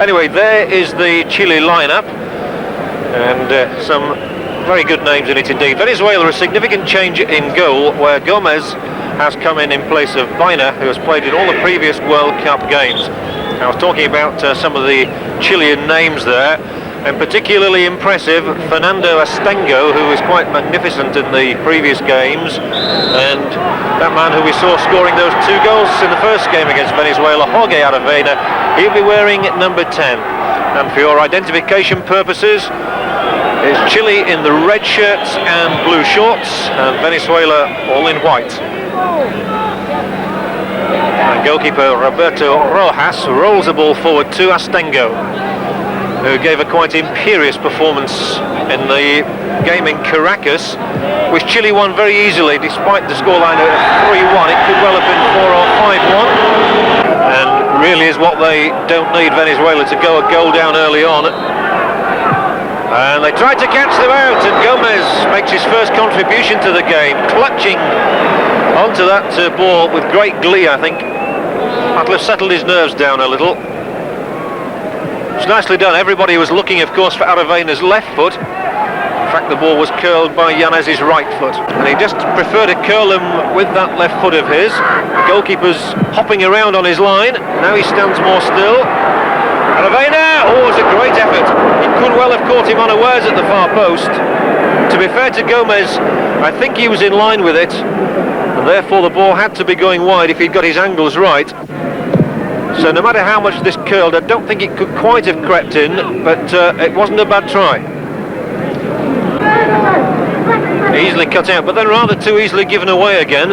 Anyway, there is the Chile lineup, and some very good names in it indeed. Venezuela, a significant change in goal, where Gomez has come in place of Baena, who has played in all the previous World Cup games. I was talking about some of the Chilean names there, and particularly impressive Fernando Astengo, who was quite magnificent in the previous games, and that man who we saw scoring those 2 goals in the first game against Venezuela, Jorge Aravena, he'll be wearing number 10. And for your identification purposes, it's Chile in the red shirts and blue shorts, and Venezuela all in white. And goalkeeper Roberto Rojas rolls the ball forward to Astengo, who gave a quite imperious performance in the game in Caracas, which Chile won very easily despite the scoreline of 3-1. It could well have been 4 or 5-1, and really is what they don't need, Venezuela, to go a goal down early on. And they tried to catch them out, and Gomez makes his first contribution to the game, clutching onto that ball with great glee. I think that'll have settled his nerves down a little. It's nicely done. Everybody was looking, of course, for Aravena's left foot. In fact, the ball was curled by Yanez's right foot, and he just preferred to curl him with that left foot of his. The goalkeeper's hopping around on his line. Now he stands more still. Aravena! Oh, it's a great effort. He could well have caught him unawares at the far post. To be fair to Gomez, I think he was in line with it, and therefore the ball had to be going wide if he'd got his angles right. So no matter how much this curled, I don't think it could quite have crept in, but it wasn't a bad try. Easily cut out, but then rather too easily given away again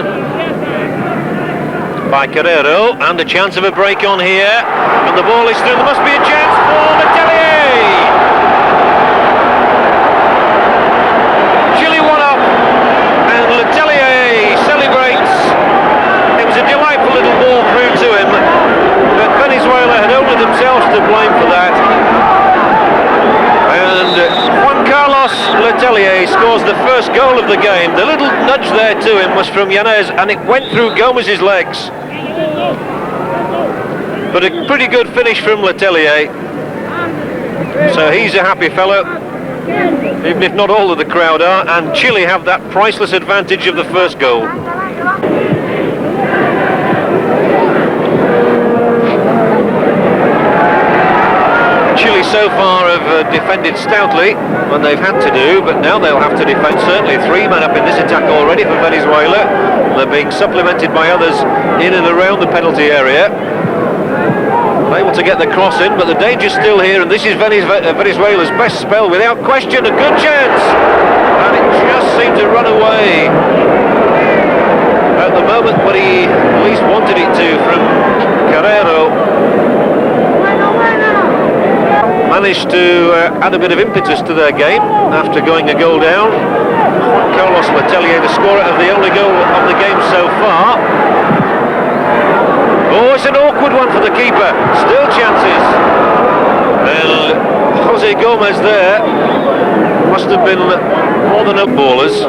by Carrero, and a chance of a break on here, and the ball is through. There must be a chance for Letelier. Chile 1 up, and Letelier celebrates. It was a delightful little ball through to him, but Venezuela had only themselves to blame for that. And Juan Carlos Letelier scores the first goal of the game. The little nudge there to him was from Yanez, and it went through Gomez's legs. But a pretty good finish from Letelier. So he's a happy fellow, even if not all of the crowd are, and Chile have that priceless advantage of the first goal. Chile so far have defended stoutly when they've had to do, but now they'll have to defend. Certainly 3 men up in this attack already for Venezuela. They're being supplemented by others in and around the penalty area. Able to get the cross in, but the danger's still here, and this is Venezuela's best spell without question. A good chance, and it just seemed to run away at the moment when he at least wanted it to from Carrero. Managed to add a bit of impetus to their game after going a goal down. Juan Carlos Letelier, the scorer of the only goal of the game so far. Oh, it's an awkward one for the keeper. Still chances. And Jose Gomez there must have been more than up ballers.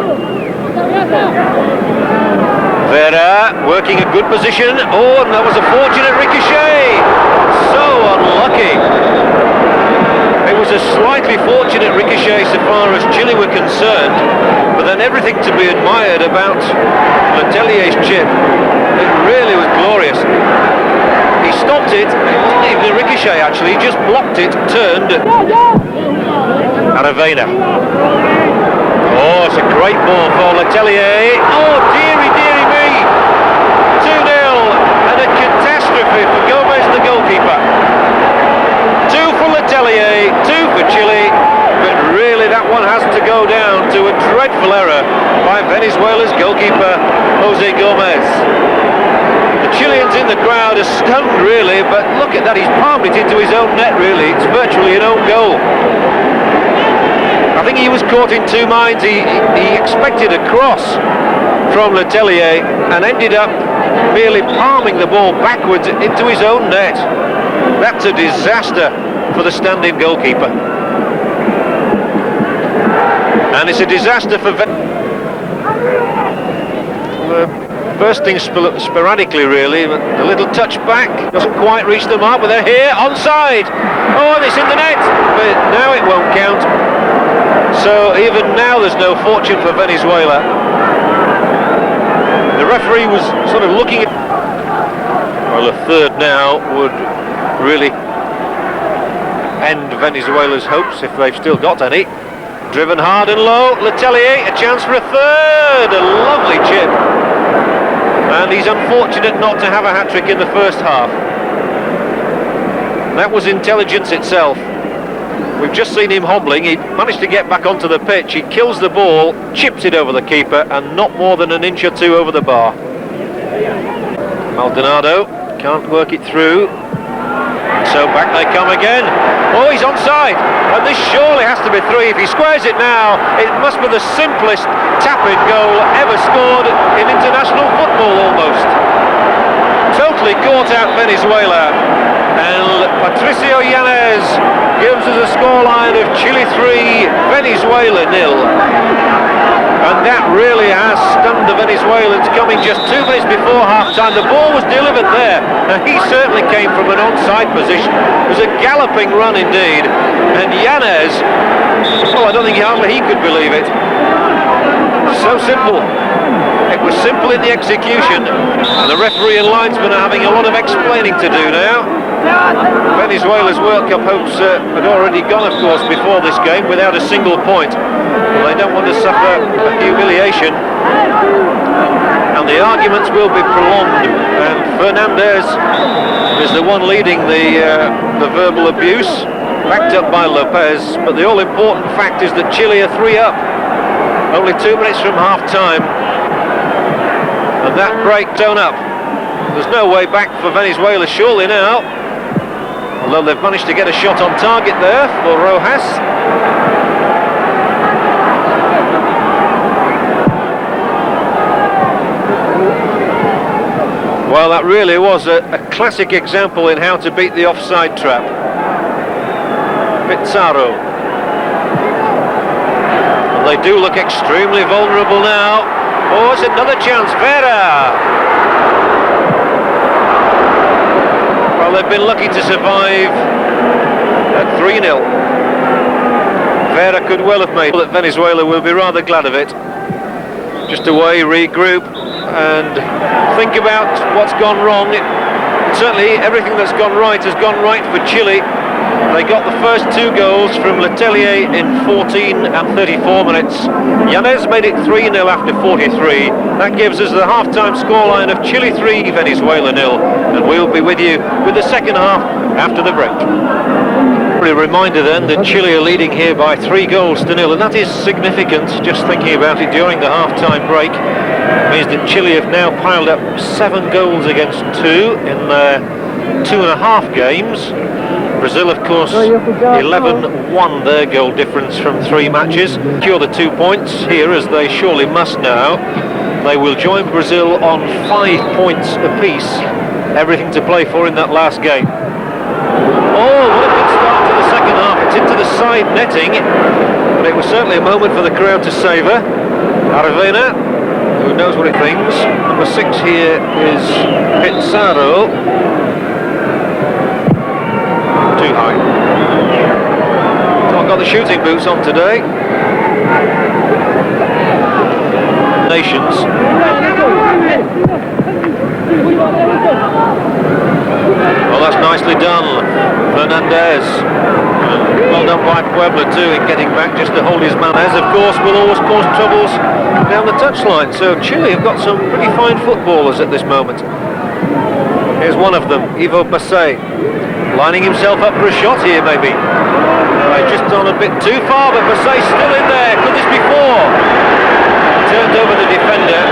Vera working a good position. Oh, and that was a fortunate ricochet. So unlucky. It was a slightly fortunate ricochet so far as Chile were concerned, but then everything to be admired about Letelier's chip. It really was glorious. He stopped it. It wasn't even a ricochet actually, he just blocked it, turned. Aravena. Oh, it's a great ball for Letelier. Oh, dearie, dearie me. 2-0, and a catastrophe for Gomez, the goalkeeper. 2 for Letelier, 2 for Chile, but really that one has to go down to a dreadful error by Venezuela's goalkeeper, Jose Gomez. The Chileans in the crowd are stunned really, but look at that, he's palmed it into his own net really. It's virtually an own goal. I think he was caught in 2 minds. He expected a cross from Letelier and ended up merely palming the ball backwards into his own net. That's a disaster for the stand-in goalkeeper. And it's a disaster for bursting sporadically, really, but a little touch back, doesn't quite reach the mark, but they're here, onside! Oh, and it's in the net, but now it won't count. So even now there's no fortune for Venezuela. The referee was sort of looking at... Well, a third now would really end Venezuela's hopes, if they've still got any. Driven hard and low, Letelier, a chance for a third, a lovely chip. And he's unfortunate not to have a hat-trick in the first half. That was intelligence itself. We've just seen him hobbling, he managed to get back onto the pitch, he kills the ball, chips it over the keeper, and not more than an inch or two over the bar. Maldonado can't work it through. So back they come again. Oh, he's onside, and this surely has to be 3. If he squares it now, it must be the simplest tap-in goal ever scored in international football almost. Totally caught out Venezuela, and Patricio Yanez gives us a scoreline of Chile 3, Venezuela 0. And that really has stunned the Venezuelans, coming just 2 minutes before half-time. The ball was delivered there. Now, he certainly came from an onside position. It was a galloping run indeed. And Yanez, well, I don't think hardly he could believe it. So simple. It was simple in the execution. And the referee and linesman are having a lot of explaining to do now. Venezuela's World Cup hopes had already gone, of course, before this game without a single point. Well, they don't want to suffer a humiliation, and the arguments will be prolonged. And Fernandez is the one leading the verbal abuse, backed up by Lopez. But the all-important fact is that Chile are 3 up, only 2 minutes from half-time, and that break done up. There's no way back for Venezuela, surely now. Although they've managed to get a shot on target there for Rojas. Well, that really was a classic example in how to beat the offside trap. Pizarro. And they do look extremely vulnerable now. Oh, it's another chance, Vera! Well, they've been lucky to survive at 3-0. Vera could well have made that. Venezuela will be rather glad of it. Just away, regroup, and think about what's gone wrong. Certainly everything that's gone right has gone right for Chile. They got the first 2 goals from Letelier in 14 and 34 minutes. Yanez made it 3-0 after 43. That gives us the half-time scoreline of Chile 3, Venezuela 0. And we'll be with you with the second half after the break. A reminder then that Chile are leading here by 3 goals to 0, and that is significant. Just thinking about it during the half-time break means that Chile have now piled up 7 goals against 2 in their 2.5 games. Brazil, of course, 11-1 their goal difference from 3 matches. Secure the 2 points here, as they surely must now. They will join Brazil on 5 points apiece. Everything to play for in that last game. Oh, what a good start to the second half. It's into the side netting, but it was certainly a moment for the crowd to savour. Aravena, who knows what it thinks. Number 6 here is Pizarro. Too high. Not got the shooting boots on today. Nations. Well, that's nicely done, Fernandez. Well done by Puebla too in getting back just to hold his man. As of course will always cause troubles down the touchline. So Chile have got some pretty fine footballers at this moment. Here's one of them, Ivo Pase, lining himself up for a shot here maybe. Just on a bit too far, but Pase still in there. Could this be 4? Turned over the defender.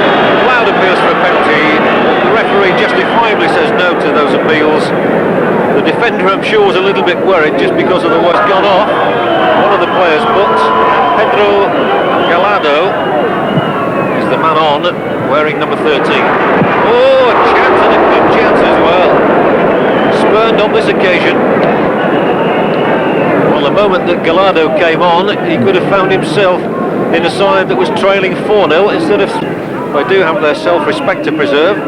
Loud appeals for a penalty. The referee justifiably says no to those appeals. The defender, I'm sure, was a little bit worried just because of the way it's gone off. One of the players booked, Pedro Gallardo, is the man on, wearing number 13. Oh, a chance, and a good chance as well. Spurned on this occasion. Well, the moment that Gallardo came on, he could have found himself in a side that was trailing 4-0 instead of... they do have their self-respect to preserve.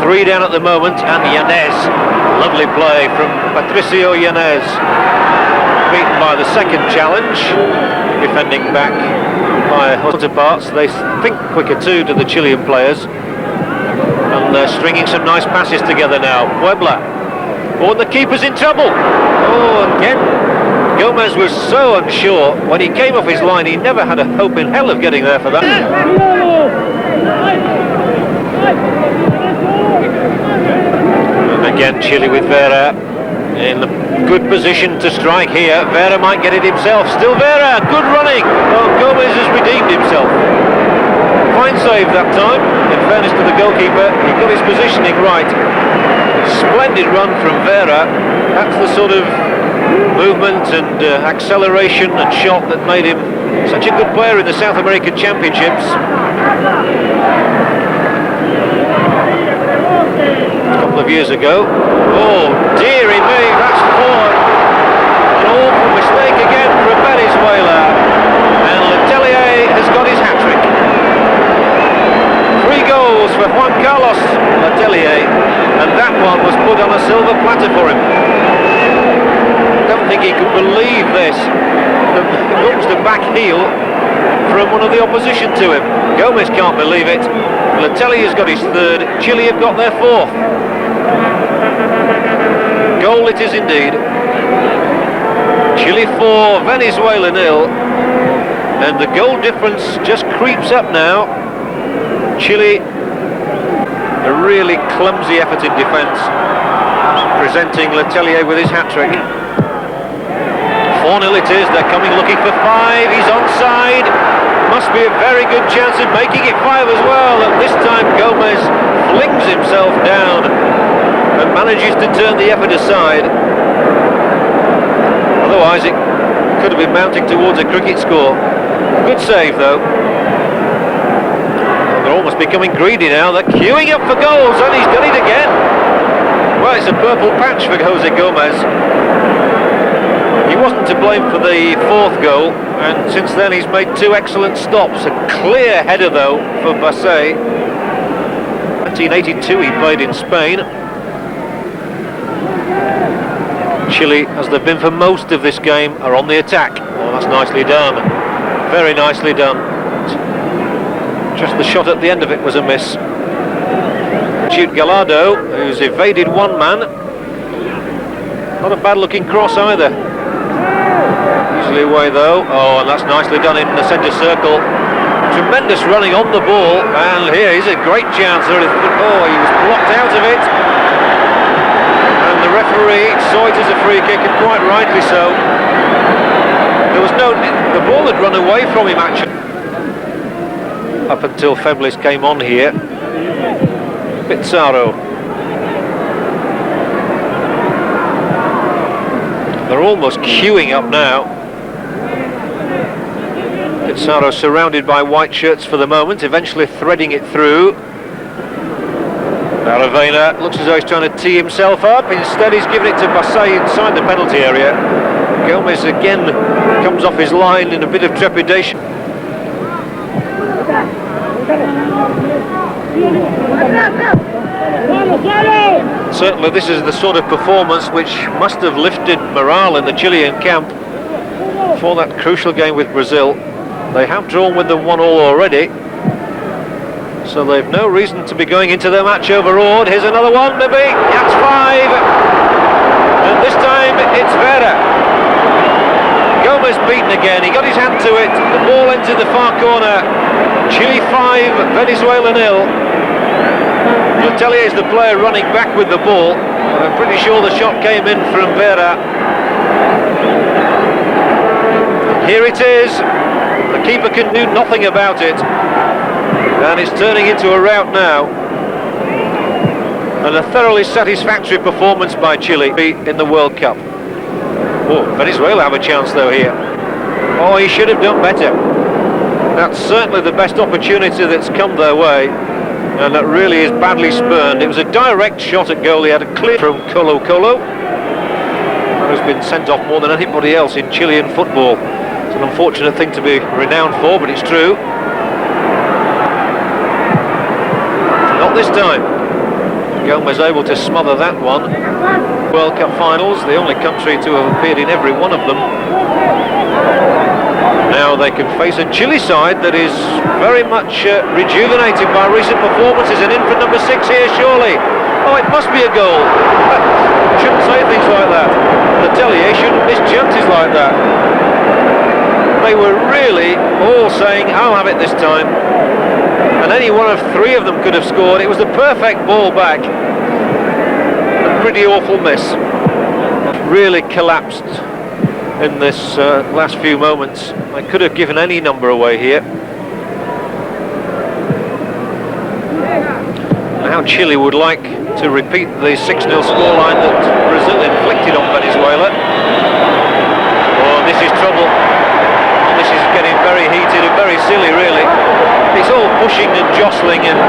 3 down at the moment, and Yanez, lovely play from Patricio Yanez, beaten by the second challenge, defending back by counterparts. They think quicker too to the Chilean players, and they're stringing some nice passes together now. Puebla, oh, and the keeper's in trouble. Oh, again, Gomez was so unsure. When he came off his line, he never had a hope in hell of getting there for that. And again, Chile with Vera in a good position to strike here. Vera might get it himself. Still Vera, good running. Oh, Gomez has redeemed himself. Fine save that time, in fairness to the goalkeeper. He got his positioning right. Splendid run from Vera. That's the sort of movement and acceleration and shot that made him such a good player in the South American Championships. A couple of years ago. Oh, dearie me, that's 4. An awful mistake again from Venezuela. And Letelier has got his hat-trick. 3 goals for Juan Carlos Letelier, and that one was put on a silver platter for him. I don't think he could believe this. He looks the back heel from one of the opposition to him. Gomez can't believe it. Letelier has got his 3rd. Chile have got their 4th. Goal it is indeed. Chile 4, Venezuela 0, and the goal difference just creeps up now. Chile, a really clumsy effort in defence, presenting Letelier with his hat-trick. 4-0 it is. They're coming looking for 5. He's onside. Must be a very good chance of making it 5 as well, and this time Gomez flings himself down and manages to turn the effort aside. Otherwise it could have been mounting towards a cricket score. Good save though. They're almost becoming greedy now. They're queuing up for goals, and he's done it again. Well, it's a purple patch for Jose Gomez. He wasn't to blame for the 4th goal, and since then he's made 2 excellent stops. A clear header though for Pase. 1982 he played in Spain. Chile, as they've been for most of this game, are on the attack. Oh, that's nicely done. Very nicely done. Just the shot at the end of it was a miss. Shoot Gallardo, who's evaded one man. Not a bad looking cross either. Easily away though. Oh, and that's nicely done in the centre circle. Tremendous running on the ball, and here is a great chance. Oh, he was blocked out of it. And the referee saw it as a free kick, and quite rightly so. There was the ball had run away from him actually. Up until Feblis came on here. Pizarro. They're almost queuing up now. Pizarro surrounded by white shirts for the moment, eventually threading it through. Aravena looks as though he's trying to tee himself up. Instead he's giving it to Pase inside the penalty area. Gomez again comes off his line in a bit of trepidation. Certainly this is the sort of performance which must have lifted morale in the Chilean camp for that crucial game with Brazil. They have drawn with them 1-1 already, so they've no reason to be going into their match overawed. Here's another one, maybe. That's 5, and this time it's Vera. Gomez beaten again. He got his hand to it. The ball entered the far corner. Chile 5, Venezuela 0. Letelier is the player running back with the ball. I'm pretty sure the shot came in from Vera. Here it is. The keeper can do nothing about it. And it's turning into a rout now. And a thoroughly satisfactory performance by Chile in the World Cup. Oh, Venezuela have a chance though here. Oh, he should have done better. That's certainly the best opportunity that's come their way, and that really is badly spurned. It was a direct shot at goal. He had a clear from Colo Colo, who's been sent off more than anybody else in Chilean football. It's an unfortunate thing to be renowned for, but it's true. Not this time. Gomez able to smother that one. World Cup finals, the only country to have appeared in every one of them. Now they can face a Chile side that is very much rejuvenated by recent performances, and in for number 6 here surely. Oh, it must be a goal. Shouldn't say things like that. Letelier shouldn't miss chances like that. They were really all saying, I'll have it this time. And any one of 3 of them could have scored. It was the perfect ball back. A pretty awful miss. Really collapsed in this last few moments. I could have given any number away here. Now Chile would like to repeat the 6-0 scoreline that Brazil inflicted on Venezuela. Oh, this is trouble. This is getting very heated and very silly, really. It's all pushing and jostling and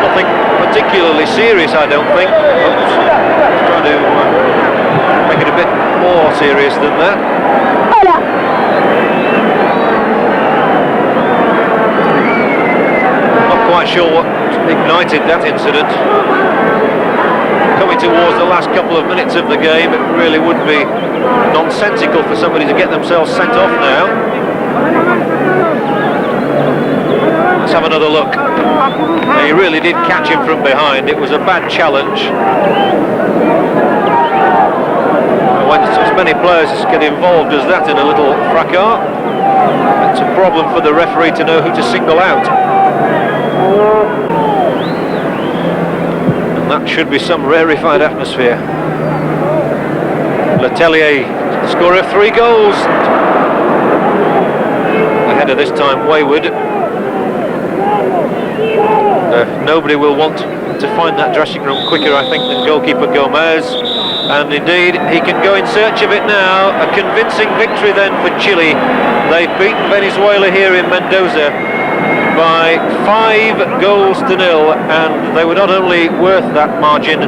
nothing particularly serious, I don't think. Oops. Trying to make it a bit more serious than that. Not quite sure what ignited that incident. Coming towards the last couple of minutes of the game, it really would be nonsensical for somebody to get themselves sent off now. Let's have another look. He really did catch him from behind. It was a bad challenge. When as many players get involved as that in a little fracas, it's a problem for the referee to know who to single out. And that should be some rarefied atmosphere. Letelier, scorer of 3 goals. The header this time wayward. Nobody will want to find that dressing room quicker, I think, than goalkeeper Gomez. And indeed, he can go in search of it now. A convincing victory then for Chile. They've beaten Venezuela here in Mendoza by 5 goals to 0, and they were not only worth that margin,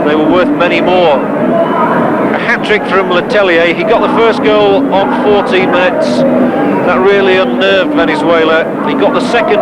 they were worth many more. A hat-trick from Letelier. He got the first goal on 14 minutes. That really unnerved Venezuela. He got the second